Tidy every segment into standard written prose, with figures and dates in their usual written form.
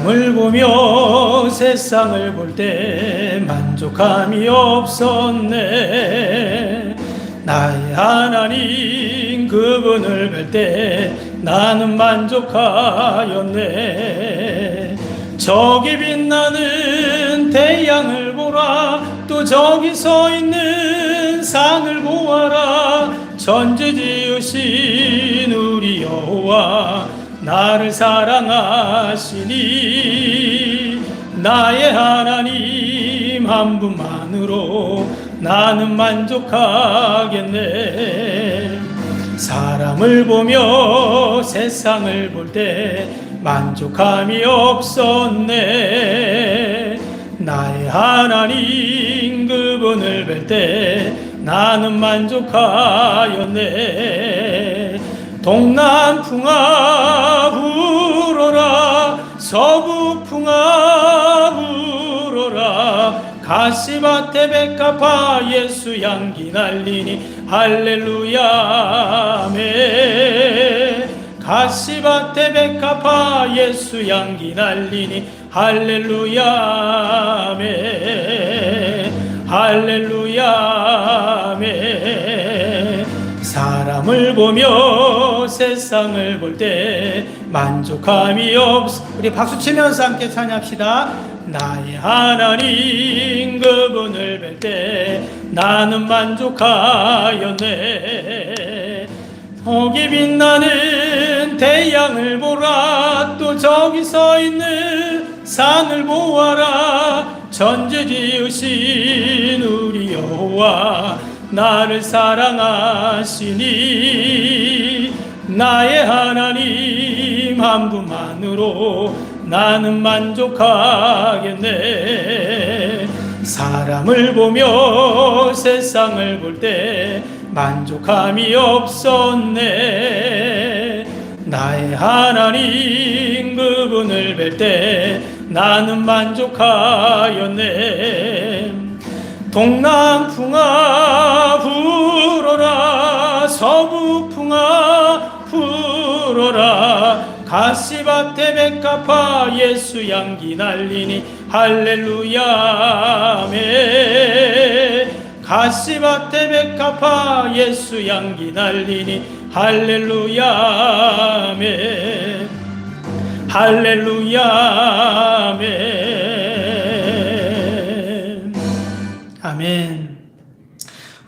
사람을 보며 세상을 볼 때 만족함이 없었네. 나의 하나님 그분을 뵐 때 나는 만족하였네. 저기 빛나는 태양을 보라, 또 저기 서 있는 산을 보아라. 천지 지으신 우리 여호와 나를 사랑하시니 나의 하나님 한 분만으로 나는 만족하겠네. 사람을 보며 세상을 볼 때 만족함이 없었네. 나의 하나님 그분을 뵐 때 나는 만족하였네. 동남풍아 불어라, 서북풍아 불어라. 가시밭에 백합화 예수 향기 날리니 할렐루야 아멘. 가시밭에 백합화 예수 향기 날리니 할렐루야 아멘. 할렐루야 아멘. 사람을 보며 세상을 볼 때 만족함이 없어. 우리 박수 치면서 함께 찬양합시다. 나의 하나님 그분을 뵐 때 나는 만족하였네. 저기 빛나는 태양을 보라, 또 저기 서 있는 산을 보아라. 천지 지으신 우리 여호와 나를 사랑하시니 나의 하나님 한 분만으로 나는 만족하겠네. 사람을 보며 세상을 볼 때 만족함이 없었네. 나의 하나님 그분을 뵐 때 나는 만족하였네. 동남풍아 불어라, 서북풍아 불어라. 가시밭에 백합화 예수 향기 날리니 할렐루야 아멘. 가시밭에 백합화 예수 향기 날리니 할렐루야 아멘. 할렐루야 아멘. 아멘.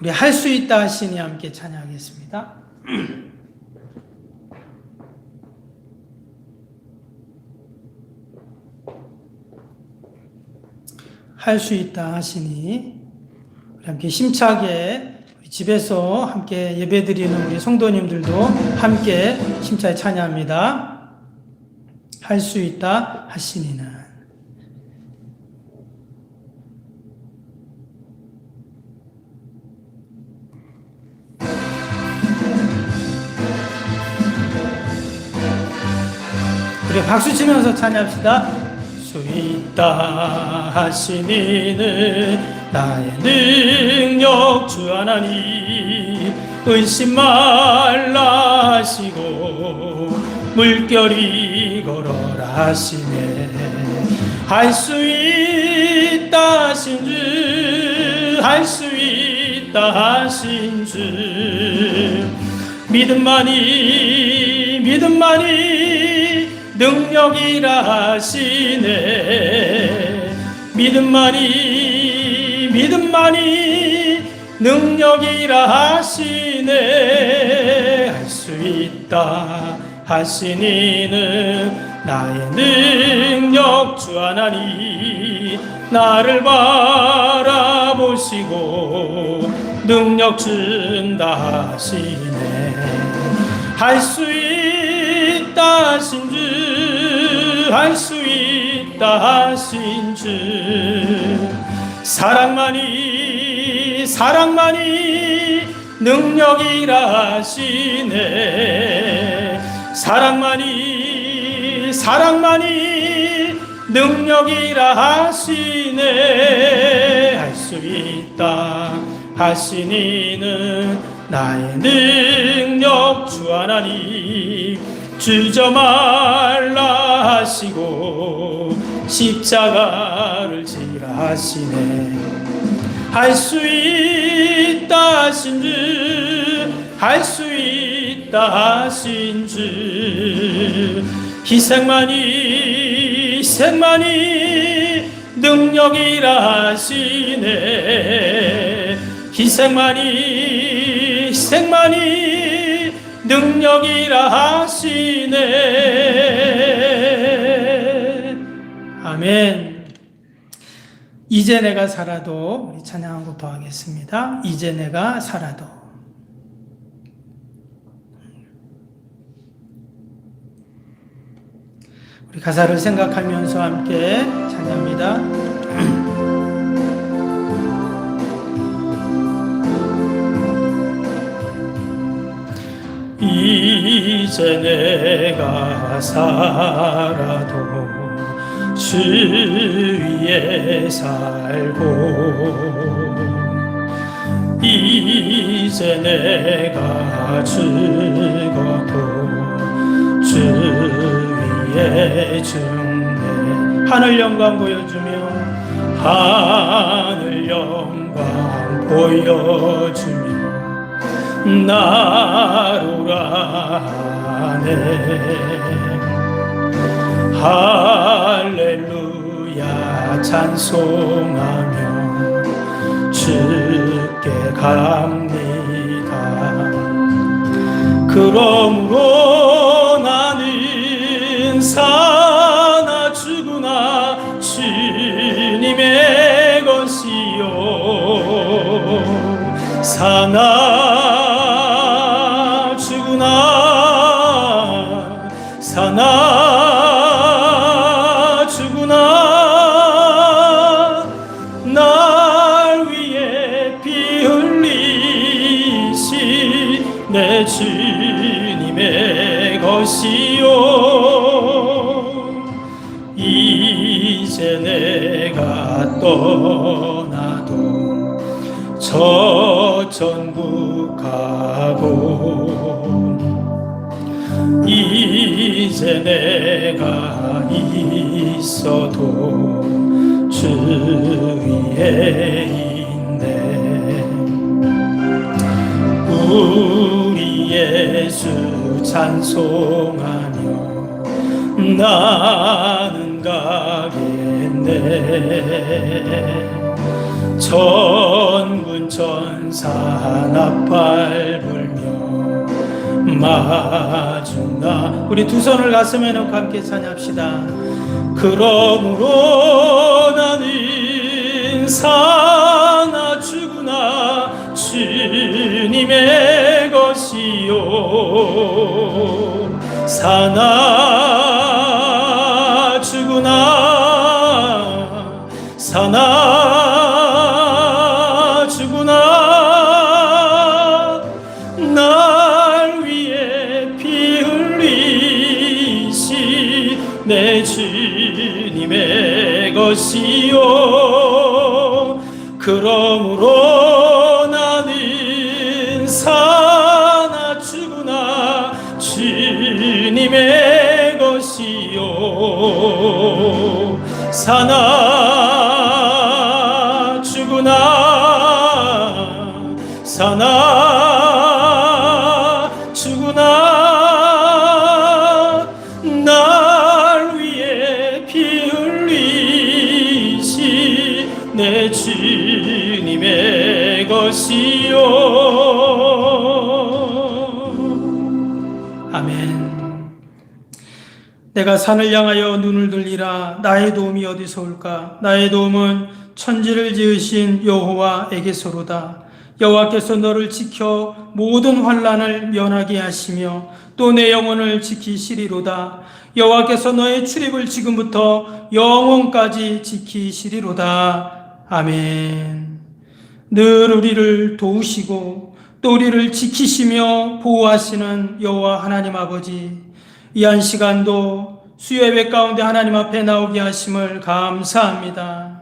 우리 할 수 있다 하시니 함께 찬양하겠습니다. 할 수 있다 하시니 우리 함께 힘차게 우리 집에서 함께 예배드리는 우리 성도님들도 함께 힘차게 찬양합니다. 할 수 있다 하시니는. 우리 박수 치면서 찬양합시다. 수 있다 하시니는 나의 능력 주 하나님. 의심 말라 하시고 물결이 걸어라 하시네. 할 수 있다 하신 주, 할 수 있다 하신 주. 믿음만이 능력이라 하시네. 믿음만이 능력이라 하시네. 할 수 있다 하시니는 나의 능력 주 하나님. 나를 바라보시고 능력 준다 하시네. 할 수 있다 하신 주, 할 수 있다 하신 주. 사랑만이 능력이라 하시네. 사랑만이 능력이라 하시네. 할 수 있다 하시니는 나의 능력 주 하나님. 주저 말라 하시고 십자가를 지라 하시네. 할 수 있다 하신 주, 할 수 있다 하신 주, 희생만이 능력이라 하시네. 희생만이 능력이라 하시네. 아멘. 이제 내가 살아도, 우리 찬양 한곡 더 하겠습니다. 이제 내가 살아도. 우리 가사를 생각하면서 함께 찬양합니다. 이제 내가 살아도 주 위에 살고, 이제 내가 죽어도 주 위에 죽네. 하늘 영광 보여주며, 하늘 영광 보여주며 나로라네. 할렐루야 찬송하며 주께 갑니다. 그러므로 나는 사나 죽으나 주님의 것이요, 사나 죽으나 날 위해 피 흘리시 내 주님의 것이요. 이제 내가 떠나도 저 천국 가고, 이제 내가 있어도 주 위에 있네. 우리 예수 찬송하며 나는 가겠네. 천군 천사 나팔 불며 마주나. 우리 두 손을 가슴에 놓고 함께 찬양합시다. 그러므로 나는 사나 죽으나 주님의 것이요, 사나 죽으나 날 위해 피 흘리시 내 주님의 것이요. 그러므로 나는 사나 죽으나 주님의 것이요, 사나 죽으나 날 위해 피 흘리시 내 주님의 것이요. 아멘. 내가 산을 향하여 눈을 들리라. 나의 도움이 어디서 올까? 나의 도움은 천지를 지으신 여호와에게서로다. 여호와께서 너를 지켜 모든 환난을 면하게 하시며 또 내 영혼을 지키시리로다. 여호와께서 너의 출입을 지금부터 영원까지 지키시리로다. 아멘. 늘 우리를 도우시고 또 우리를 지키시며 보호하시는 여호와 하나님 아버지, 이 한 시간도 수요 예배 가운데 하나님 앞에 나오게 하심을 감사합니다.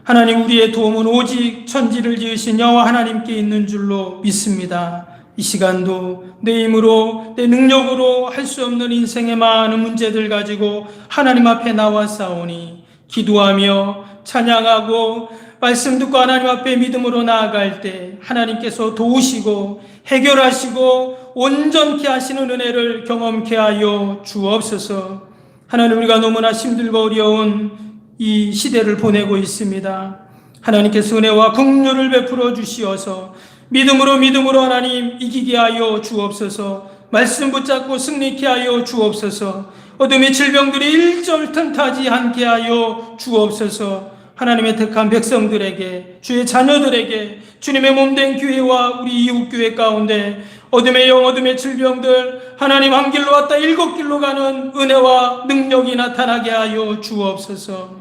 하나님, 우리의 도움은 오직 천지를 지으신 여호와 하나님께 있는 줄로 믿습니다. 이 시간도 내 힘으로 내 능력으로 할 수 없는 인생의 많은 문제들 가지고 하나님 앞에 나와싸우니 기도하며 찬양하고 말씀 듣고 하나님 앞에 믿음으로 나아갈 때 하나님께서 도우시고 해결하시고 온전케 하시는 은혜를 경험케 하여 주옵소서. 하나님, 우리가 너무나 힘들고 어려운 이 시대를 보내고 있습니다. 하나님께서 은혜와 긍휼을 베풀어 주시어서 믿음으로 하나님 이기게 하여 주옵소서. 말씀 붙잡고 승리케 하여 주옵소서. 어둠의 질병들이 일절 틈타지 않게 하여 주옵소서. 하나님의 택한 백성들에게, 주의 자녀들에게, 주님의 몸된 교회와 우리 이웃교회 가운데 어둠의 영, 어둠의 질병들 하나님 한 길로 왔다 일곱 길로 가는 은혜와 능력이 나타나게 하여 주옵소서.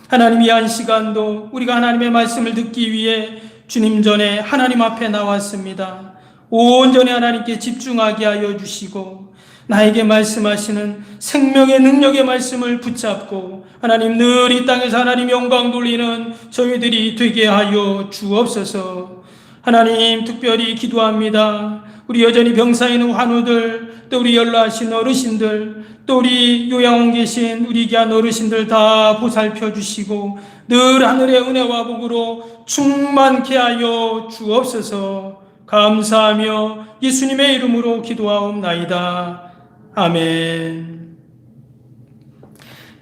하나님, 이 한 시간도 우리가 하나님의 말씀을 듣기 위해 주님 전에 하나님 앞에 나왔습니다. 온전히 하나님께 집중하게 하여 주시고 나에게 말씀하시는 생명의 능력의 말씀을 붙잡고 하나님 늘 이 땅에서 하나님 영광 돌리는 저희들이 되게 하여 주옵소서. 하나님, 특별히 기도합니다. 우리 여전히 병사에 있는 환우들, 또 우리 연로하신 어르신들, 또 우리 요양원 계신 우리 귀한 어르신들 다 보살펴 주시고 늘 하늘의 은혜와 복으로 충만케 하여 주옵소서. 감사하며 예수님의 이름으로 기도하옵나이다. 아멘.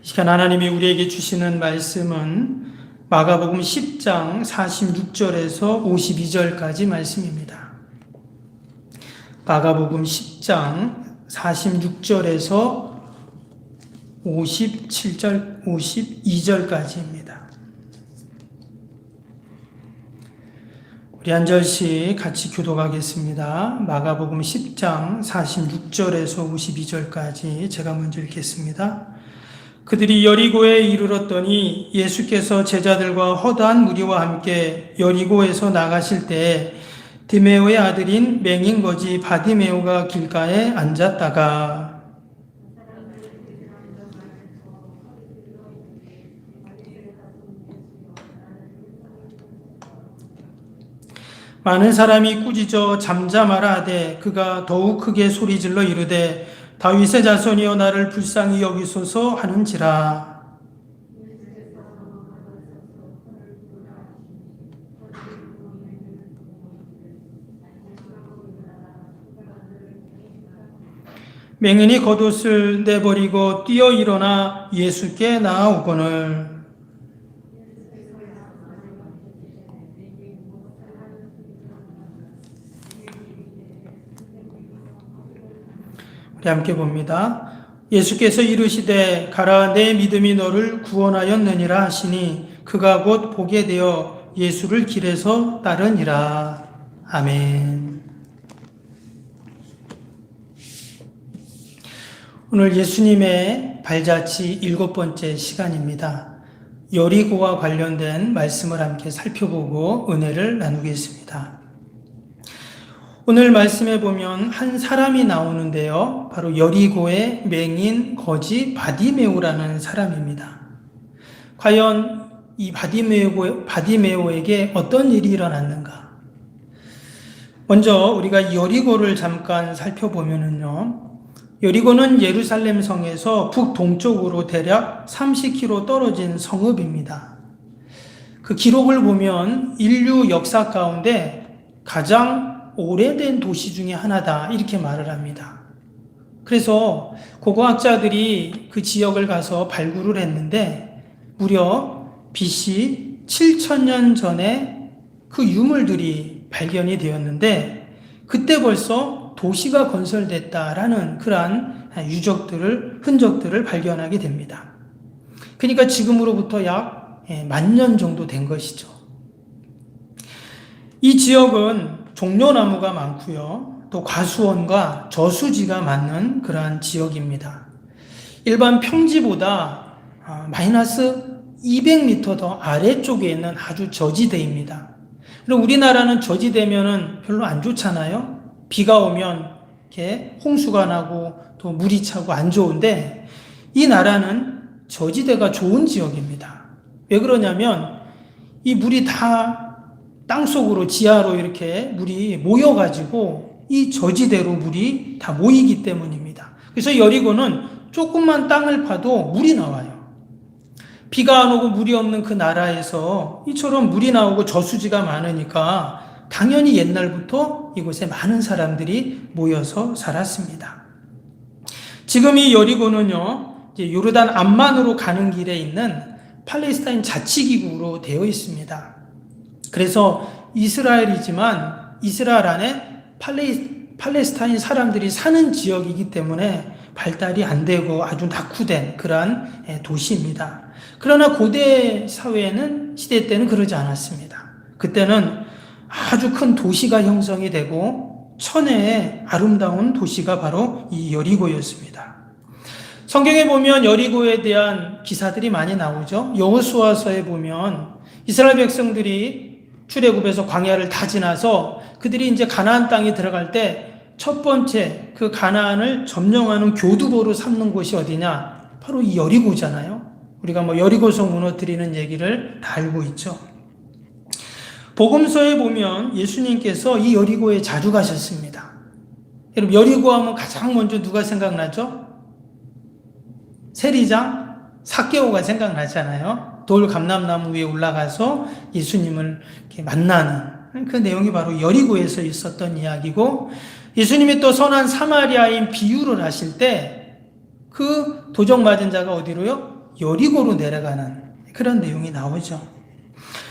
이 시간 하나님이 우리에게 주시는 말씀은 마가복음 10장 46절에서 52절까지 말씀입니다. 마가복음 10장 46절에서 57절, 52절까지입니다. 우리 한 절씩 같이 교독하겠습니다. 마가복음 10장 46절에서 52절까지 제가 먼저 읽겠습니다. 그들이 여리고에 이르렀더니 예수께서 제자들과 허다한 무리와 함께 여리고에서 나가실 때에 디메오의 아들인 맹인 거지 바디메오가 길가에 앉았다가 많은 사람이 꾸짖어 잠잠하라 하되 그가 더욱 크게 소리질러 이르되 다윗의 자손이여 나를 불쌍히 여기소서 하는지라. 맹인이 겉옷을 내버리고 뛰어 일어나 예수께 나아오거늘 우리 함께 봅니다. 예수께서 이르시되 가라 내 믿음이 너를 구원하였느니라 하시니 그가 곧 보게 되어 예수를 길에서 따르니라. 아멘. 오늘 예수님의 발자취 7번째 시간입니다. 여리고와 관련된 말씀을 함께 살펴보고 은혜를 나누겠습니다. 오늘 말씀에 보면 한 사람이 나오는데요. 바로 여리고의 맹인 거지 바디메오라는 사람입니다. 과연 이 바디메오에게 어떤 일이 일어났는가? 먼저 우리가 여리고를 잠깐 살펴보면요. 여리고는 예루살렘 성에서 북동쪽으로 대략 30km 떨어진 성읍입니다. 그 기록을 보면 인류 역사 가운데 가장 오래된 도시 중에 하나다 이렇게 말을 합니다. 그래서 고고학자들이 그 지역을 가서 발굴을 했는데 무려 BC 7000년 전에 그 유물들이 발견이 되었는데 그때 벌써 도시가 건설됐다라는 그러한 흔적들을 발견하게 됩니다. 그러니까 지금으로부터 약 10,000년 정도 된 것이죠. 이 지역은 종려나무가 많고요. 또 과수원과 저수지가 많은 그러한 지역입니다. 일반 평지보다 마이너스 200m 더 아래쪽에 있는 아주 저지대입니다. 그리고 우리나라는 저지대면은 별로 안 좋잖아요. 비가 오면 이렇게 홍수가 나고 또 물이 차고 안 좋은데 이 나라는 저지대가 좋은 지역입니다. 왜 그러냐면 이 물이 다 땅속으로 지하로 이렇게 물이 모여가지고 이 저지대로 물이 다 모이기 때문입니다. 그래서 여리고는 조금만 땅을 파도 물이 나와요. 비가 안 오고 물이 없는 그 나라에서 이처럼 물이 나오고 저수지가 많으니까 당연히 옛날부터 이곳에 많은 사람들이 모여서 살았습니다. 지금 이 여리고는요, 이제 요르단 암만으로 가는 길에 있는 팔레스타인 자치기구로 되어 있습니다. 그래서 이스라엘이지만 이스라엘 안에 팔레스타인 사람들이 사는 지역이기 때문에 발달이 안 되고 아주 낙후된 그러한 도시입니다. 그러나 고대 사회에는 시대 때는 그러지 않았습니다. 그때는 아주 큰 도시가 형성이 되고 천혜의 아름다운 도시가 바로 이 여리고였습니다. 성경에 보면 여리고에 대한 기사들이 많이 나오죠. 여호수아서에 보면 이스라엘 백성들이 출애굽에서 광야를 다 지나서 그들이 이제 가나안 땅에 들어갈 때 첫 번째 그 가나안을 점령하는 교두보로 삼는 곳이 어디냐? 바로 이 여리고잖아요. 우리가 뭐 여리고성 무너뜨리는 얘기를 다 알고 있죠. 복음서에 보면 예수님께서 이 여리고에 자주 가셨습니다. 여러분, 여리고 하면 가장 먼저 누가 생각나죠? 세리장 삭개오가 생각나잖아요. 돌 감람나무 위에 올라가서 예수님을 이렇게 만나는 그 내용이 바로 여리고에서 있었던 이야기고, 예수님이 또 선한 사마리아인 비유를 하실 때 그 도적 맞은 자가 어디로요? 여리고로 내려가는 그런 내용이 나오죠.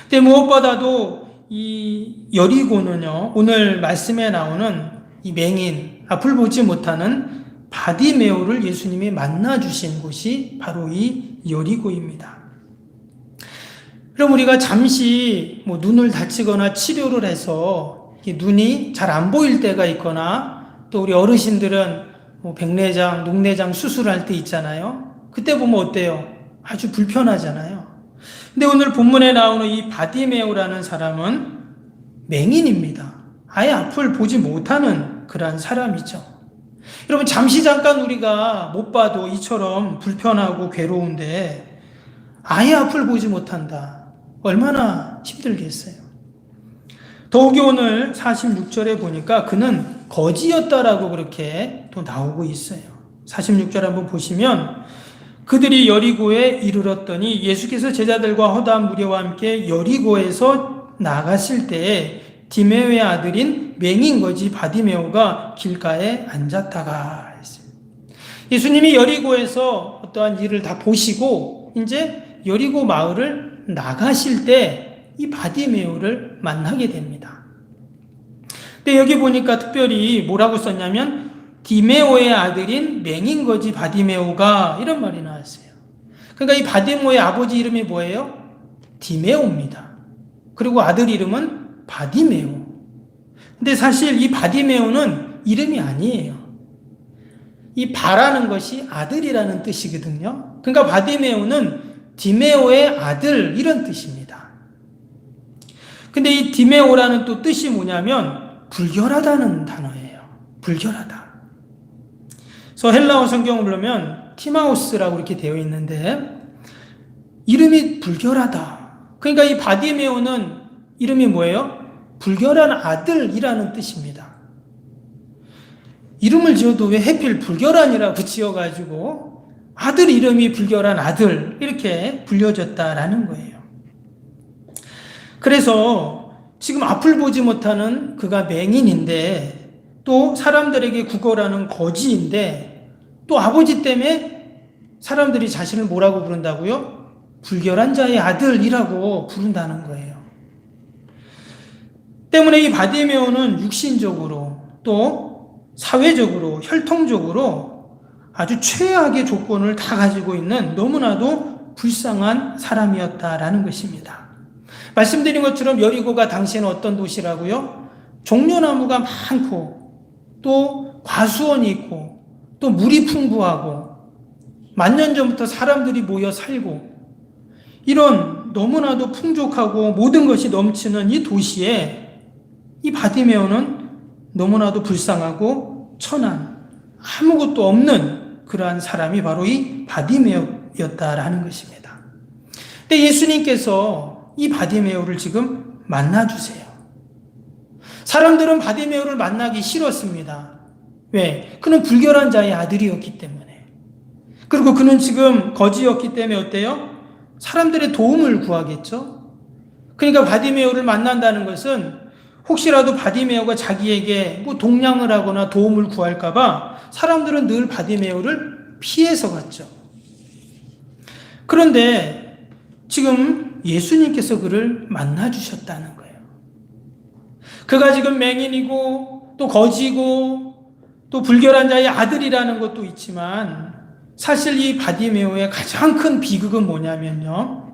근데 무엇보다도 이 여리고는요, 오늘 말씀에 나오는 이 맹인, 앞을 보지 못하는 바디메오를 예수님이 만나주신 곳이 바로 이 여리고입니다. 그럼 우리가 잠시 뭐 눈을 다치거나 치료를 해서 눈이 잘 안 보일 때가 있거나, 또 우리 어르신들은 뭐 백내장, 녹내장 수술할 때 있잖아요. 그때 보면 어때요? 아주 불편하잖아요. 근데 오늘 본문에 나오는 이 바디메오라는 사람은 맹인입니다. 아예 앞을 보지 못하는 그러한 사람이죠. 여러분, 잠깐 우리가 못 봐도 이처럼 불편하고 괴로운데 아예 앞을 보지 못한다. 얼마나 힘들겠어요. 더욱이 오늘 46절에 보니까 그는 거지였다라고 그렇게 또 나오고 있어요. 46절 한번 보시면, 그들이 여리고에 이르렀더니 예수께서 제자들과 허다한 무리와 함께 여리고에서 나가실 때에 디메오의 아들인 맹인 거지 바디메오가 길가에 앉았다가 했습니다. 예수님이 여리고에서 어떠한 일을 다 보시고 이제 여리고 마을을 나가실 때 이 바디메오를 만나게 됩니다. 근데 여기 보니까 특별히 뭐라고 썼냐면 디메오의 아들인 맹인 거지 바디메오가, 이런 말이 나왔어요. 그러니까 이 바디메오의 아버지 이름이 뭐예요? 디메오입니다. 그리고 아들 이름은 바디메오. 근데 사실 이 바디메오는 이름이 아니에요. 이 바라는 것이 아들이라는 뜻이거든요. 그러니까 바디메오는 디메오의 아들, 이런 뜻입니다. 근데 이 디메오라는 또 뜻이 뭐냐면 불결하다는 단어예요. 불결하다. 그래서 헬라어 성경을 보면 티마우스라고 이렇게 되어 있는데 이름이 불결하다. 그러니까 이 바디메오는 이름이 뭐예요? 불결한 아들이라는 뜻입니다. 이름을 지어도 왜 해필 불결한이라고 지어가지고 아들 이름이 불결한 아들, 이렇게 불려졌다라는 거예요. 그래서 지금 앞을 보지 못하는 그가 맹인인데, 또 사람들에게 구걸하는 거지인데, 또 아버지 때문에 사람들이 자신을 뭐라고 부른다고요? 불결한 자의 아들이라고 부른다는 거예요. 때문에 이 바디메오는 육신적으로 또 사회적으로 혈통적으로 아주 최악의 조건을 다 가지고 있는 너무나도 불쌍한 사람이었다라는 것입니다. 말씀드린 것처럼 여리고가 당시에는 어떤 도시라고요? 종려나무가 많고 또 과수원이 있고 또 물이 풍부하고 만년 전부터 사람들이 모여 살고 이런 너무나도 풍족하고 모든 것이 넘치는 이 도시에 이 바디메오는 너무나도 불쌍하고 천한 아무것도 없는 그러한 사람이 바로 이 바디메오였다라는 것입니다. 근데 예수님께서 이 바디메오를 지금 만나주세요. 사람들은 바디메오를 만나기 싫었습니다. 왜? 그는 불결한 자의 아들이었기 때문에. 그리고 그는 지금 거지였기 때문에 어때요? 사람들의 도움을 구하겠죠? 그러니까 바디메오를 만난다는 것은 혹시라도 바디메오가 자기에게 뭐 동냥을 하거나 도움을 구할까봐 사람들은 늘 바디메오를 피해서 갔죠. 그런데 지금 예수님께서 그를 만나주셨다는 거예요. 그가 지금 맹인이고 또 거지고 또 불결한 자의 아들이라는 것도 있지만 사실 이 바디메오의 가장 큰 비극은 뭐냐면요.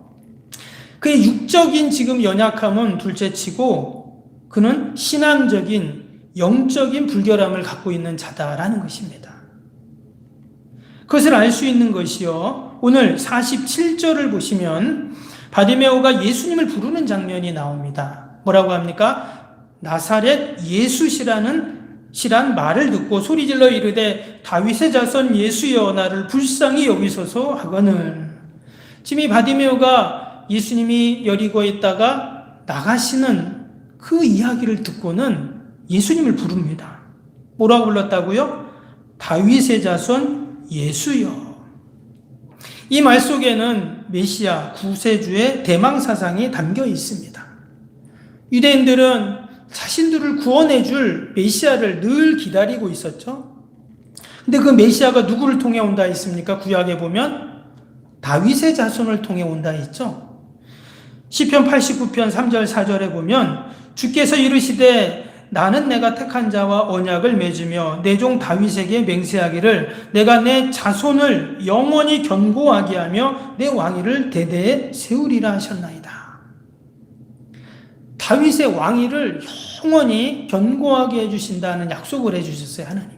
그의 육적인 지금 연약함은 둘째치고 그는 신앙적인 영적인 불결함을 갖고 있는 자다라는 것입니다. 그것을 알 수 있는 것이요. 오늘 47절을 보시면 바디메오가 예수님을 부르는 장면이 나옵니다. 뭐라고 합니까? 나사렛 예수시라는 말을 듣고 소리질러 이르되 다윗의 자손 예수여 나를 불쌍히 여기소서 하거늘. 지금 이 바디메오가 예수님이 여리고에 있다가 나가시는 그 이야기를 듣고는 예수님을 부릅니다. 뭐라고 불렀다고요? 다윗의 자손 예수여. 이 말 속에는 메시아 구세주의 대망사상이 담겨 있습니다. 유대인들은 자신들을 구원해 줄 메시아를 늘 기다리고 있었죠. 근데 그 메시아가 누구를 통해 온다 했습니까? 구약에 보면 다윗의 자손을 통해 온다 했죠. 시편 89편 3절 4절에 보면 주께서 이르시되 나는 내가 택한 자와 언약을 맺으며 내 종 다윗에게 맹세하기를 내가 내 자손을 영원히 견고하게 하며 내 왕위를 대대에 세우리라 하셨나이다. 다윗의 왕위를 영원히 견고하게 해주신다는 약속을 해주셨어요, 하나님이.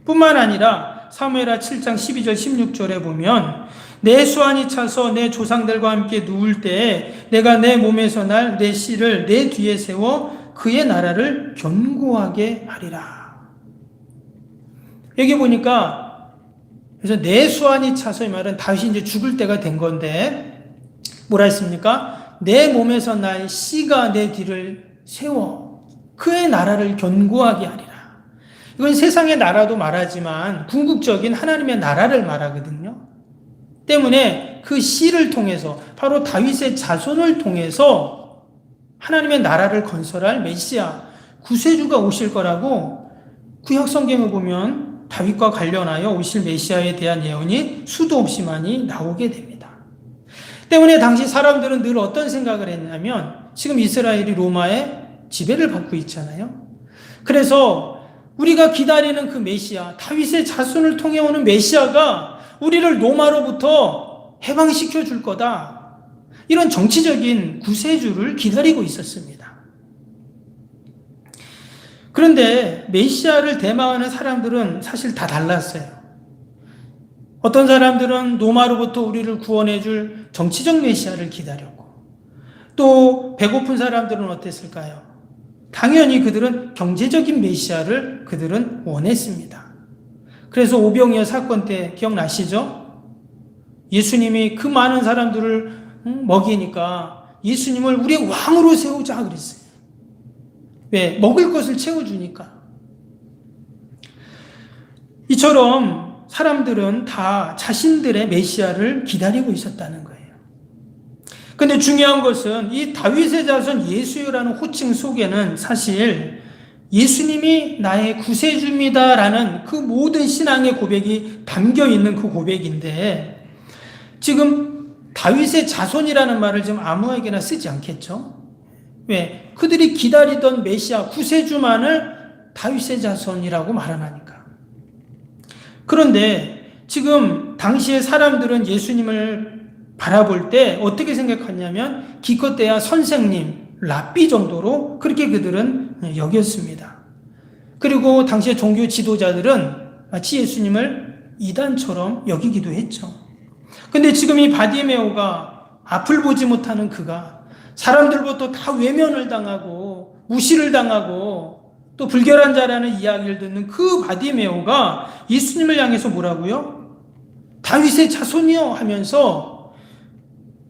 뿐만 아니라 사무엘하 7장 12절 16절에 보면 내 수완이 차서 내 조상들과 함께 누울 때에 내가 내 몸에서 날 내 씨를 내 뒤에 세워 그의 나라를 견고하게 하리라. 여기 보니까 그래서 내 수완이 차서 이 말은 다윗이 이제 죽을 때가 된 건데 뭐라 했습니까? 내 몸에서 날 씨가 내 뒤를 세워 그의 나라를 견고하게 하리라. 이건 세상의 나라도 말하지만 궁극적인 하나님의 나라를 말하거든요. 때문에 그 씨를 통해서 바로 다윗의 자손을 통해서 하나님의 나라를 건설할 메시아 구세주가 오실 거라고 구약 성경을 보면 다윗과 관련하여 오실 메시아에 대한 예언이 수도 없이 많이 나오게 됩니다. 때문에 당시 사람들은 늘 어떤 생각을 했냐면 지금 이스라엘이 로마의 지배를 받고 있잖아요. 그래서 우리가 기다리는 그 메시아, 다윗의 자손을 통해 오는 메시아가 우리를 로마로부터 해방시켜 줄 거다. 이런 정치적인 구세주를 기다리고 있었습니다. 그런데 메시아를 대망하는 사람들은 사실 다 달랐어요. 어떤 사람들은 로마로부터 우리를 구원해 줄 정치적 메시아를 기다렸고 또 배고픈 사람들은 어땠을까요? 당연히 그들은 경제적인 메시아를 그들은 원했습니다. 그래서 오병이어 사건 때 기억나시죠? 예수님이 그 많은 사람들을 먹이니까 예수님을 우리의 왕으로 세우자 그랬어요. 왜? 먹을 것을 채워주니까. 이처럼 사람들은 다 자신들의 메시아를 기다리고 있었다는 거예요. 근데 중요한 것은 이 다윗의 자손 예수라는 호칭 속에는 사실 예수님이 나의 구세주입니다라는 그 모든 신앙의 고백이 담겨 있는 그 고백인데 지금 다윗의 자손이라는 말을 지금 아무에게나 쓰지 않겠죠? 왜? 그들이 기다리던 메시아 구세주만을 다윗의 자손이라고 말하니까. 그런데 지금 당시의 사람들은 예수님을 바라볼 때 어떻게 생각하냐면 기껏해야 선생님, 랍비 정도로 그렇게 그들은 여겼습니다. 그리고 당시의 종교 지도자들은 마치 예수님을 이단처럼 여기기도 했죠. 근데 지금 이 바디메오가 앞을 보지 못하는 그가 사람들부터 다 외면을 당하고 무시를 당하고 또 불결한 자라는 이야기를 듣는 그 바디메오가 예수님을 향해서 뭐라고요? 다윗의 자손이요 하면서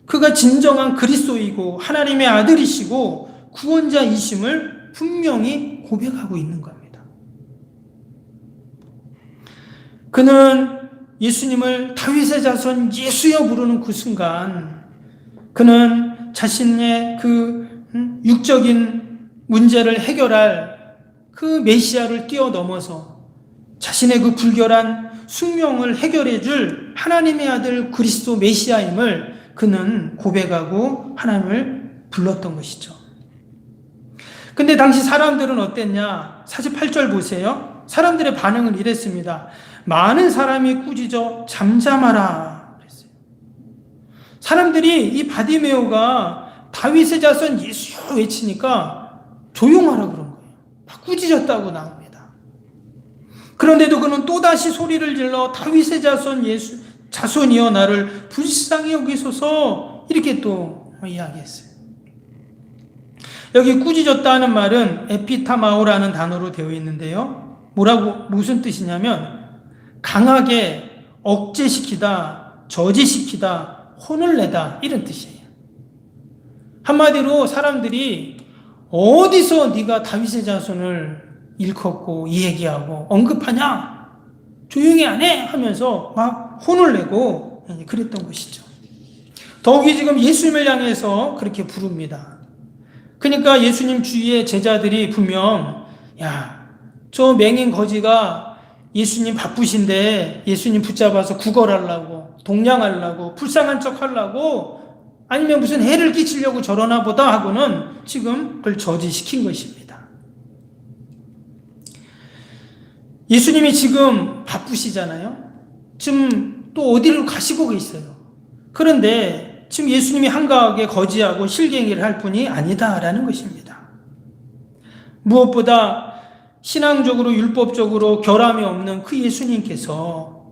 그가 진정한 그리스도이고 하나님의 아들이시고 구원자이심을 분명히 고백하고 있는 겁니다. 그는 예수님을 다윗의 자손 예수여 부르는 그 순간 그는 자신의 그 육적인 문제를 해결할 그 메시아를 뛰어넘어서 자신의 그 불결한 숙명을 해결해 줄 하나님의 아들 그리스도 메시아임을 그는 고백하고 하나님을 불렀던 것이죠. 근데 당시 사람들은 어땠냐? 48절 보세요. 사람들의 반응은 이랬습니다. 많은 사람이 꾸짖어 잠잠하라 그랬어요. 사람들이 이 바디메오가 다윗의 자손 예수여 외치니까 조용하라 그런 거예요. 막 꾸짖었다고 나옵니다. 그런데도 그는 또다시 소리를 질러 다윗의 자손이여 나를 불쌍히 여기소서 이렇게 또 이야기했어요. 여기 꾸짖었다는 말은 에피타마오라는 단어로 되어 있는데요. 무슨 뜻이냐면 강하게 억제시키다, 저지시키다, 혼을 내다 이런 뜻이에요. 한마디로 사람들이 어디서 네가 다윗의 자손을 일컫고 얘기하고 언급하냐? 조용히 안 해? 하면서 막 혼을 내고 그랬던 것이죠. 더욱이 지금 예수님을 향해서 그렇게 부릅니다. 그러니까 예수님 주위의 제자들이 분명 저 맹인 거지가 예수님 바쁘신데 예수님 붙잡아서 구걸하려고 동냥하려고 불쌍한 척하려고 아니면 무슨 해를 끼치려고 저러나 보다 하고는 지금 그걸 저지시킨 것입니다. 예수님이 지금 바쁘시잖아요. 지금 또 어디를 가시고 계세요. 그런데 지금 예수님이 한가하게 거지하고 실갱이를 할 뿐이 아니다라는 것입니다. 무엇보다 신앙적으로 율법적으로 결함이 없는 그 예수님께서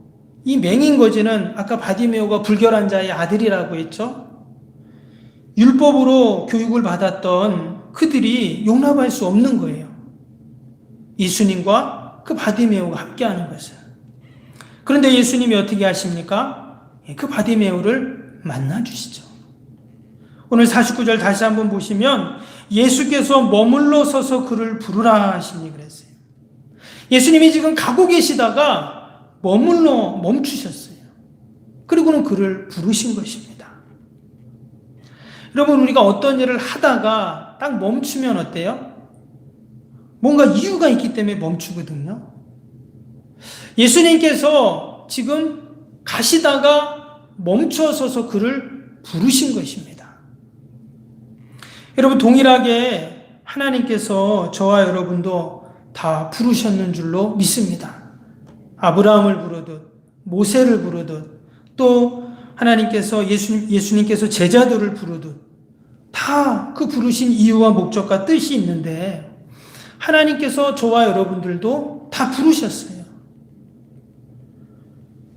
이 맹인 거지는 아까 바디메오가 불결한 자의 아들이라고 했죠. 율법으로 교육을 받았던 그들이 용납할 수 없는 거예요. 예수님과 그 바디메오가 함께하는 것을. 그런데 예수님이 어떻게 하십니까? 그 바디메오를 만나주시죠. 오늘 49절 다시 한번 보시면 예수께서 머물러 서서 그를 부르라 하시니 그랬어요. 예수님이 지금 가고 계시다가 머물러 멈추셨어요. 그리고는 그를 부르신 것입니다. 여러분, 우리가 어떤 일을 하다가 딱 멈추면 어때요? 뭔가 이유가 있기 때문에 멈추거든요. 예수님께서 지금 가시다가 멈춰서서 그를 부르신 것입니다. 여러분, 동일하게 하나님께서 저와 여러분도 다 부르셨는 줄로 믿습니다. 아브라함을 부르듯 모세를 부르듯 또 하나님께서 예수님께서 제자들을 부르듯 다 그 부르신 이유와 목적과 뜻이 있는데 하나님께서 저와 여러분들도 다 부르셨어요.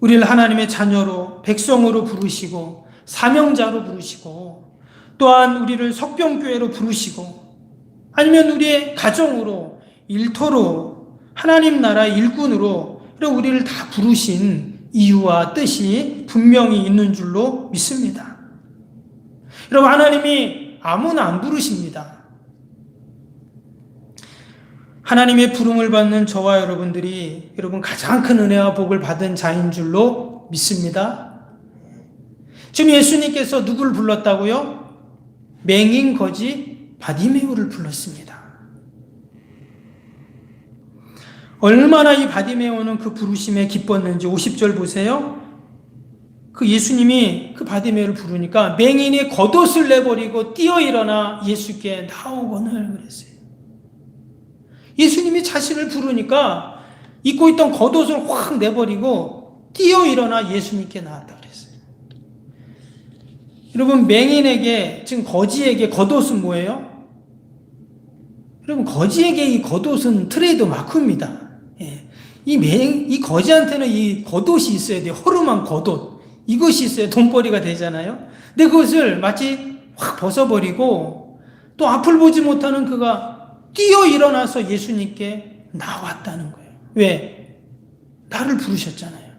우리를 하나님의 자녀로 백성으로 부르시고 사명자로 부르시고 또한 우리를 석병교회로 부르시고 아니면 우리의 가정으로 일터로 하나님 나라 일꾼으로 우리를 다 부르신 이유와 뜻이 분명히 있는 줄로 믿습니다. 여러분, 하나님이 아무나 안 부르십니다. 하나님의 부름을 받는 저와 여러분들이 여러분 가장 큰 은혜와 복을 받은 자인 줄로 믿습니다. 지금 예수님께서 누구를 불렀다고요? 맹인 거지 바디메오를 불렀습니다. 얼마나 이 바디메오는 그 부르심에 기뻤는지 50절 보세요. 그 예수님이 그 바디메오를 부르니까 맹인이 겉옷을 내버리고 뛰어 일어나 예수께 나오거늘 그랬어요. 예수님이 자신을 부르니까 입고 있던 겉옷을 확 내버리고 뛰어 일어나 예수님께 나왔다 그랬어요. 여러분, 맹인에게, 지금 거지에게 겉옷은 뭐예요? 여러분, 거지에게 이 겉옷은 트레이드 마크입니다. 이 거지한테는 이 겉옷이 있어야 돼요. 허름한 겉옷. 이것이 있어야 돈벌이가 되잖아요. 근데 그것을 마치 확 벗어버리고 또 앞을 보지 못하는 그가 뛰어 일어나서 예수님께 나왔다는 거예요. 왜? 나를 부르셨잖아요.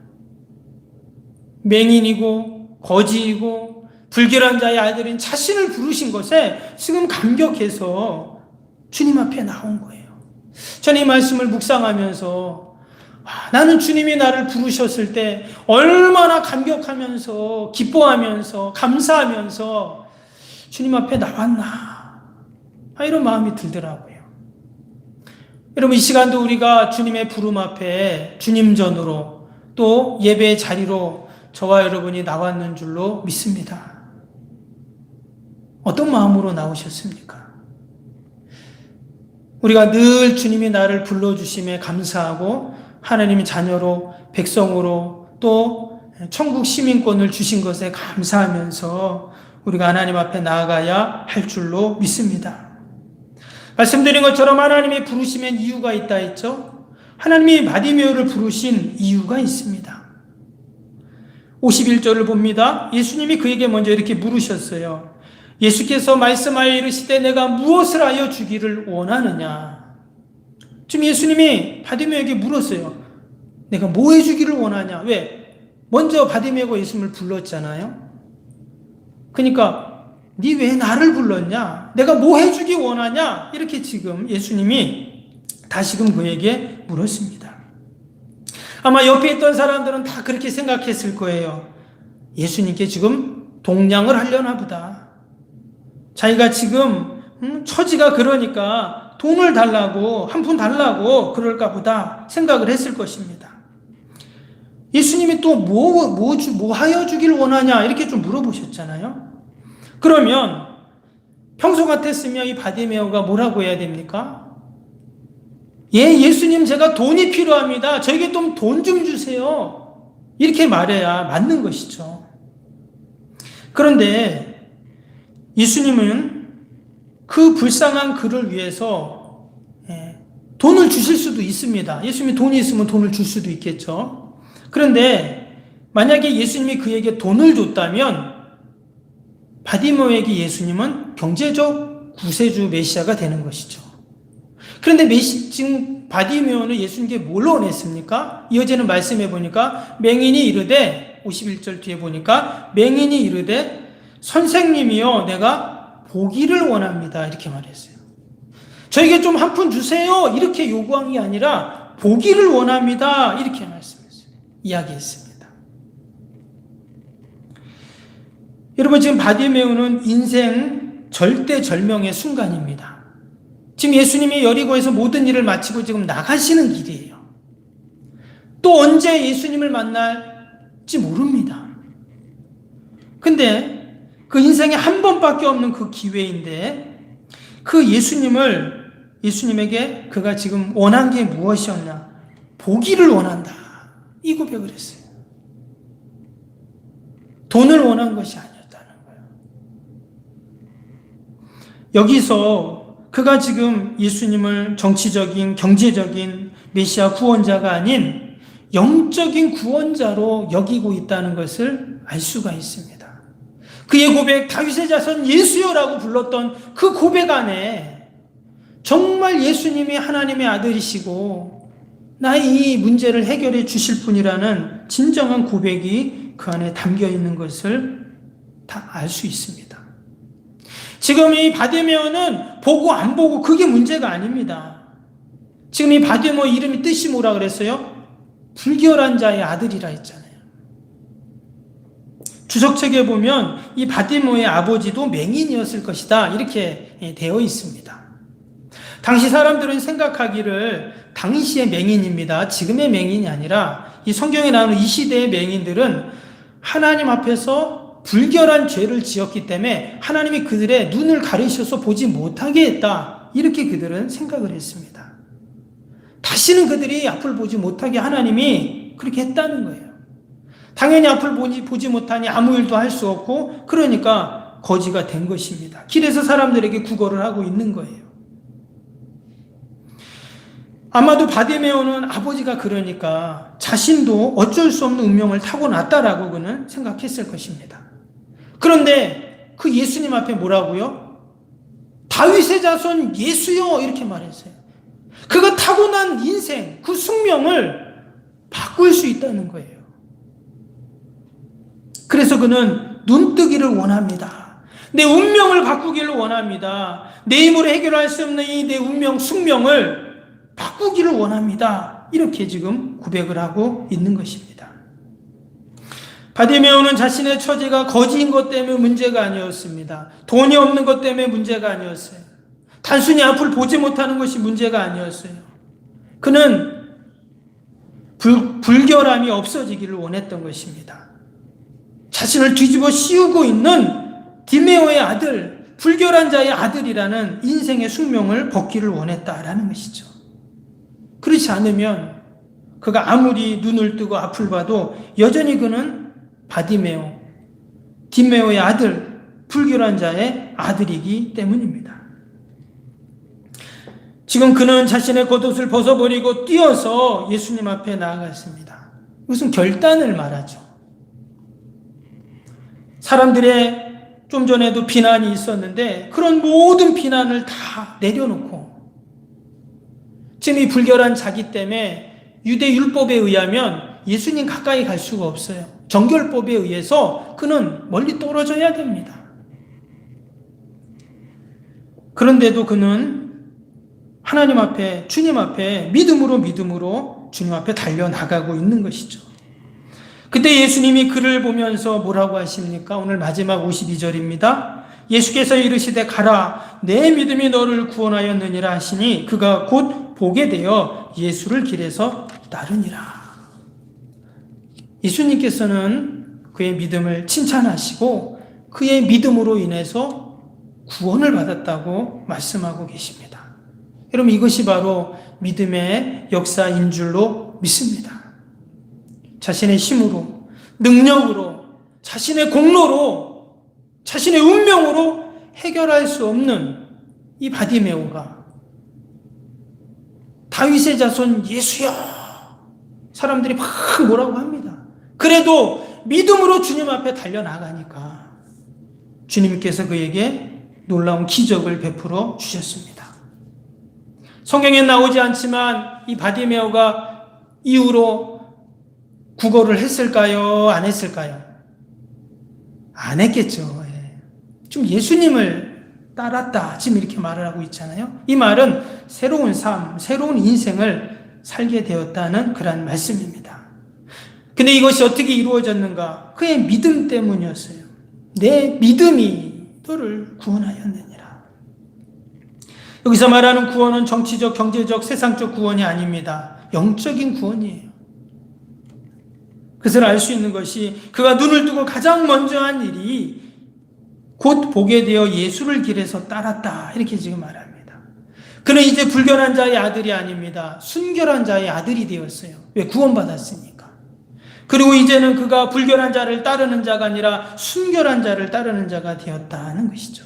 맹인이고 거지이고 불결한 자의 아들인 자신을 부르신 것에 지금 감격해서 주님 앞에 나온 거예요. 저는 이 말씀을 묵상하면서 나는 주님이 나를 부르셨을 때 얼마나 감격하면서 기뻐하면서 감사하면서 주님 앞에 나왔나 이런 마음이 들더라고요. 여러분 이 시간도 우리가 주님의 부름 앞에 주님 전으로 또 예배의 자리로 저와 여러분이 나왔는 줄로 믿습니다. 어떤 마음으로 나오셨습니까? 우리가 늘 주님이 나를 불러주심에 감사하고 하나님의 자녀로 백성으로 또 천국 시민권을 주신 것에 감사하면서 우리가 하나님 앞에 나아가야 할 줄로 믿습니다. 말씀드린 것처럼 하나님이 부르시면 이유가 있다 했죠. 하나님이 바디메오를 부르신 이유가 있습니다. 51절을 봅니다. 예수님이 그에게 먼저 이렇게 물으셨어요. 예수께서 말씀하여 이르시되 내가 무엇을 하여 주기를 원하느냐. 지금 예수님이 바디메오에게 물었어요. 내가 뭐 해주기를 원하냐. 왜? 먼저 바디메오가 예수님을 불렀잖아요. 그러니까 네 왜 나를 불렀냐? 내가 뭐 해주기 원하냐? 이렇게 지금 예수님이 다시금 그에게 물었습니다. 아마 옆에 있던 사람들은 다 그렇게 생각했을 거예요. 예수님께 지금 동냥을 하려나 보다. 자기가 지금 처지가 그러니까 돈을 달라고 한 푼 달라고 그럴까 보다 생각을 했을 것입니다. 예수님이 또 뭐 하여 주길 원하냐 이렇게 좀 물어보셨잖아요. 그러면 평소 같았으면 이 바디메오가 뭐라고 해야 됩니까? 예수님 제가 돈이 필요합니다. 저에게 좀 돈 좀 주세요. 이렇게 말해야 맞는 것이죠. 그런데 예수님은 그 불쌍한 그를 위해서 돈을 주실 수도 있습니다. 예수님이 돈이 있으면 돈을 줄 수도 있겠죠. 그런데 만약에 예수님이 그에게 돈을 줬다면 바디메오에게 예수님은 경제적 구세주 메시아가 되는 것이죠. 그런데 지금 바디메오는 예수님께 뭘 원했습니까? 이어지는 말씀해 보니까 맹인이 이르되 51절 뒤에 보니까 맹인이 이르되 선생님이여 내가 보기를 원합니다. 이렇게 말했어요. 저에게 좀 한 푼 주세요. 이렇게 요구한 게 아니라 보기를 원합니다. 이렇게 말씀했어요. 이야기했습니다. 여러분 지금 바디메오는 인생 절대절명의 순간입니다. 지금 예수님이 여리고에서 모든 일을 마치고 지금 나가시는 길이에요. 또 언제 예수님을 만날지 모릅니다. 근데 그 인생에 한 번밖에 없는 그 기회인데 그 예수님에게 그가 지금 원한 게 무엇이었냐? 보기를 원한다. 이 고백을 했어요. 돈을 원한 것이 아니었다는 거예요. 여기서 그가 지금 예수님을 정치적인, 경제적인 메시아 구원자가 아닌 영적인 구원자로 여기고 있다는 것을 알 수가 있습니다. 그의 고백, 다윗의 자손 예수여라고 불렀던 그 고백 안에 정말 예수님이 하나님의 아들이시고 나의 이 문제를 해결해 주실 분이라는 진정한 고백이 그 안에 담겨 있는 것을 다 알 수 있습니다. 지금 이 바디메오는 보고 안 보고 그게 문제가 아닙니다. 지금 이 바디메오 이름이 뜻이 뭐라 그랬어요? 불결한 자의 아들이라 했잖아요. 주석책에 보면 이 바디메오의 아버지도 맹인이었을 것이다 이렇게 되어 있습니다. 당시 사람들은 생각하기를 당시의 맹인입니다. 지금의 맹인이 아니라 이 성경에 나오는 이 시대의 맹인들은 하나님 앞에서 불결한 죄를 지었기 때문에 하나님이 그들의 눈을 가리셔서 보지 못하게 했다 이렇게 그들은 생각을 했습니다. 다시는 그들이 앞을 보지 못하게 하나님이 그렇게 했다는 거예요. 당연히 앞을 보지 못하니 아무 일도 할 수 없고 그러니까 거지가 된 것입니다. 길에서 사람들에게 구걸을 하고 있는 거예요. 아마도 바디메오는 아버지가 그러니까 자신도 어쩔 수 없는 운명을 타고났다라고 그는 생각했을 것입니다. 그런데 그 예수님 앞에 뭐라고요? 다윗의 자손 예수여 이렇게 말했어요. 그가 타고난 인생, 그 숙명을 바꿀 수 있다는 거예요. 그래서 그는 눈뜨기를 원합니다. 내 운명을 바꾸기를 원합니다. 내 힘으로 해결할 수 없는 이 내 운명, 숙명을 바꾸기를 원합니다. 이렇게 지금 고백을 하고 있는 것입니다. 바디메오는 자신의 처지가 거지인 것 때문에 문제가 아니었습니다. 돈이 없는 것 때문에 문제가 아니었어요. 단순히 앞을 보지 못하는 것이 문제가 아니었어요. 그는 불결함이 없어지기를 원했던 것입니다. 자신을 뒤집어 씌우고 있는 디메오의 아들, 불결한 자의 아들이라는 인생의 숙명을 벗기를 원했다라는 것이죠. 그렇지 않으면 그가 아무리 눈을 뜨고 앞을 봐도 여전히 그는 바디메오, 디메오의 아들, 불결한 자의 아들이기 때문입니다. 지금 그는 자신의 겉옷을 벗어버리고 뛰어서 예수님 앞에 나아갔습니다. 이것은 결단을 말하죠. 사람들의 좀 전에도 비난이 있었는데 그런 모든 비난을 다 내려놓고 지금 이 불결한 자기 때문에 유대 율법에 의하면 예수님 가까이 갈 수가 없어요. 정결법에 의해서 그는 멀리 떨어져야 됩니다. 그런데도 그는 하나님 앞에, 주님 앞에 믿음으로 주님 앞에 달려나가고 있는 것이죠. 그때 예수님이 그를 보면서 뭐라고 하십니까? 오늘 마지막 52절입니다. 예수께서 이르시되 가라, 내 믿음이 너를 구원하였느니라 하시니 그가 곧 보게 되어 예수를 길에서 따르니라. 예수님께서는 그의 믿음을 칭찬하시고 그의 믿음으로 인해서 구원을 받았다고 말씀하고 계십니다. 여러분, 이것이 바로 믿음의 역사인 줄로 믿습니다. 자신의 힘으로, 능력으로, 자신의 공로로, 자신의 운명으로 해결할 수 없는 이 바디메오가 다윗의 자손 예수여! 사람들이 막 뭐라고 합니다. 그래도 믿음으로 주님 앞에 달려나가니까 주님께서 그에게 놀라운 기적을 베풀어 주셨습니다. 성경에 나오지 않지만 이 바디메오가 이후로 구걸을 했을까요? 안 했을까요? 안 했겠죠. 좀 예수님을 따랐다. 지금 이렇게 말을 하고 있잖아요. 이 말은 새로운 삶, 새로운 인생을 살게 되었다는 그런 말씀입니다. 근데 이것이 어떻게 이루어졌는가? 그의 믿음 때문이었어요. 내 믿음이 너를 구원하였느니라. 여기서 말하는 구원은 정치적, 경제적, 세상적 구원이 아닙니다. 영적인 구원이에요. 그것을 알 수 있는 것이 그가 눈을 뜨고 가장 먼저 한 일이 곧 보게 되어 예수를 길에서 따랐다. 이렇게 지금 말합니다. 그는 이제 불결한 자의 아들이 아닙니다. 순결한 자의 아들이 되었어요. 왜? 구원받았으니까. 그리고 이제는 그가 불결한 자를 따르는 자가 아니라 순결한 자를 따르는 자가 되었다는 것이죠.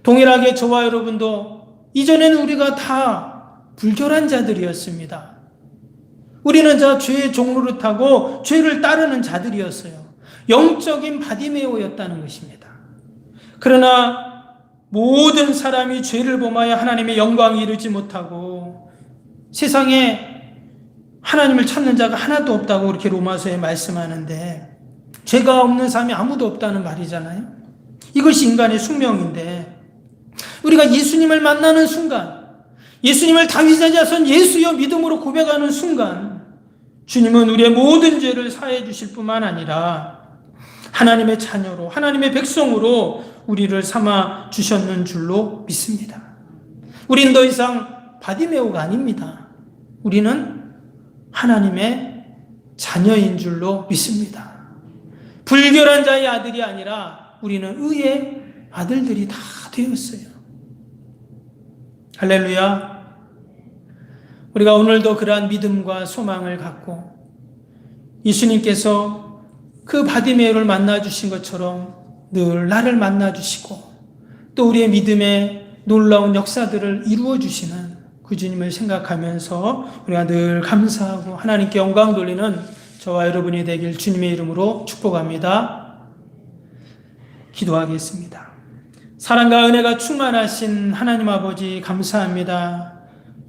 동일하게 저와 여러분도 이전에는 우리가 다 불결한 자들이었습니다. 우리는 죄의 종로를 타고 죄를 따르는 자들이었어요. 영적인 바디메오였다는 것입니다. 그러나 모든 사람이 죄를 범하여 하나님의 영광에 이르지 못하고 세상에 하나님을 찾는 자가 하나도 없다고 이렇게 로마서에 말씀하는데 죄가 없는 사람이 아무도 없다는 말이잖아요. 이것이 인간의 숙명인데 우리가 예수님을 만나는 순간, 예수님을 다윗의 자손 예수여 믿음으로 고백하는 순간 주님은 우리의 모든 죄를 사해 주실 뿐만 아니라 하나님의 자녀로, 하나님의 백성으로 우리를 삼아 주셨는 줄로 믿습니다. 우린 더 이상 바디메오가 아닙니다. 우리는 하나님의 자녀인 줄로 믿습니다. 불결한 자의 아들이 아니라 우리는 의의 아들들이 다 되었어요. 할렐루야. 우리가 오늘도 그러한 믿음과 소망을 갖고 예수님께서 그 바디메오를 만나주신 것처럼 늘 나를 만나주시고 또 우리의 믿음의 놀라운 역사들을 이루어주시는 그 주님을 생각하면서 우리가 늘 감사하고 하나님께 영광 돌리는 저와 여러분이 되길 주님의 이름으로 축복합니다. 기도하겠습니다. 사랑과 은혜가 충만하신 하나님 아버지 감사합니다.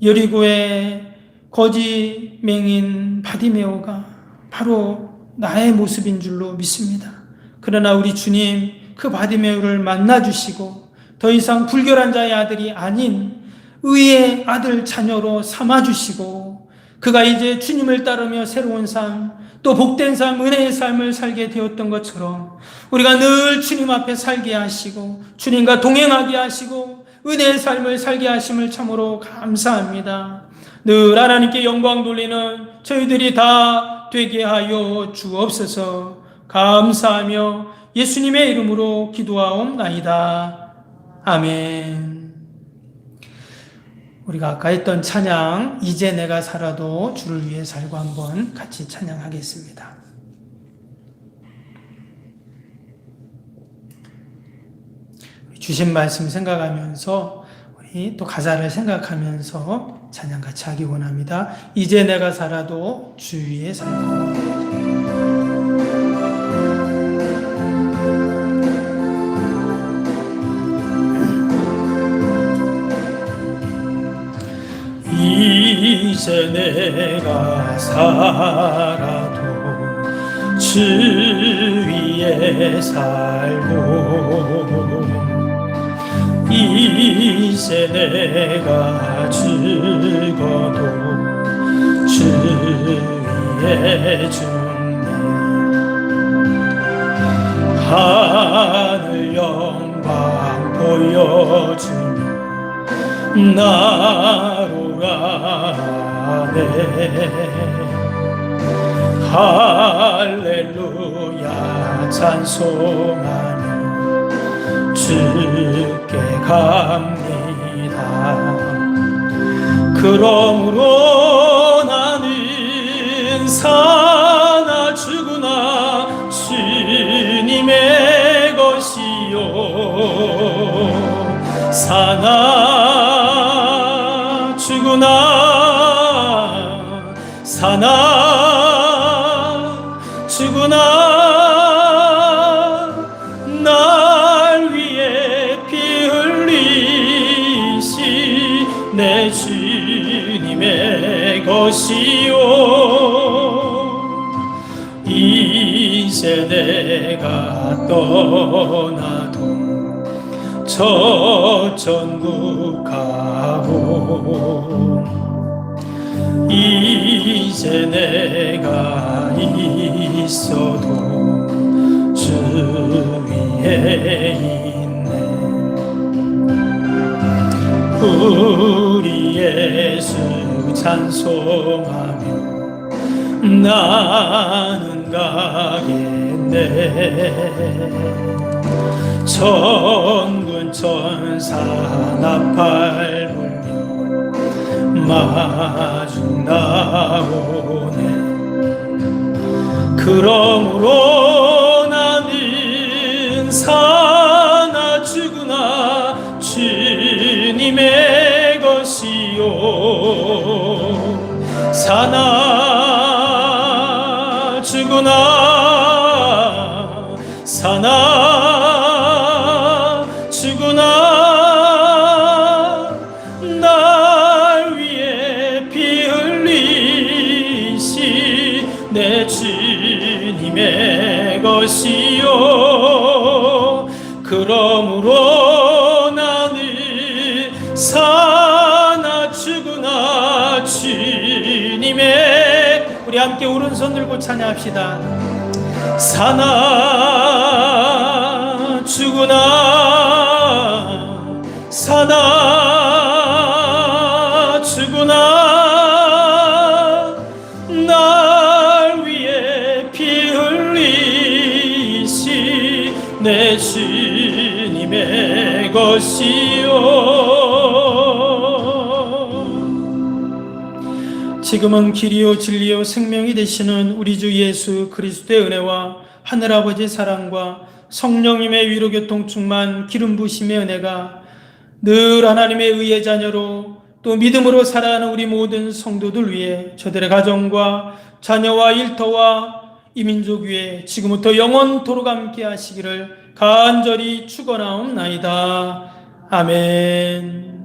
여리고의 거지 맹인 바디메오가 바로 나의 모습인 줄로 믿습니다. 그러나 우리 주님 그 바디메오를 만나주시고 더 이상 불결한 자의 아들이 아닌 의의 아들 자녀로 삼아주시고 그가 이제 주님을 따르며 새로운 삶, 또 복된 삶, 은혜의 삶을 살게 되었던 것처럼 우리가 늘 주님 앞에 살게 하시고 주님과 동행하게 하시고 은혜의 삶을 살게 하심을 참으로 감사합니다. 늘 하나님께 영광 돌리는 저희들이 다 되게 하여 주옵소서. 감사하며 예수님의 이름으로 기도하옵나이다. 아멘. 우리가 아까 했던 찬양 이제 내가 살아도 주를 위해 살고 한번 같이 찬양하겠습니다. 주신 말씀 생각하면서 우리 또 가사를 생각하면서 찬양 같이 하기 원합니다. 이제 내가 살아도 주 위에 살고 이제 내가 살아도 주 위에 살고 이제 내가 죽어도 주 위에 죽네 하늘 영광 보여주며 나로 가네 할렐루야 찬송하며 주께 갑니다. 그러므로 나는 사나 죽으나 주님의 것이요 사나 죽으나 사나 죽으나 내 주님의 것이요 이제 내가 떠나도 저 천국 가고 이제 내가 있어도 주 위에 있네 우리 예수 찬송하며 나는 가겠네 천군 천사 나팔 불며 마중 나오네 그러므로 나는 사나 죽으나 주님의 것이요 사나 죽으나 사나 죽으나 날 위해 피 흘리시 내 주님의 것이요 그러므로 나는 사나 죽으나 주님의 우리 함께 오른손 들고 찬양합시다. 사나 죽으나 사나 죽으나 날 위해 피 흘리시 내 주님의 것이요 지금은 길이요 진리요 생명이 되시는 우리 주 예수 그리스도의 은혜와 하늘아버지의 사랑과 성령님의 위로교통 충만 기름 부으심의 은혜가 늘 하나님의 의의 자녀로 또 믿음으로 살아가는 우리 모든 성도들 위해 저들의 가정과 자녀와 일터와 이 민족 위에 지금부터 영원토록 함께 하시기를 간절히 축원하옵나이다. 아멘.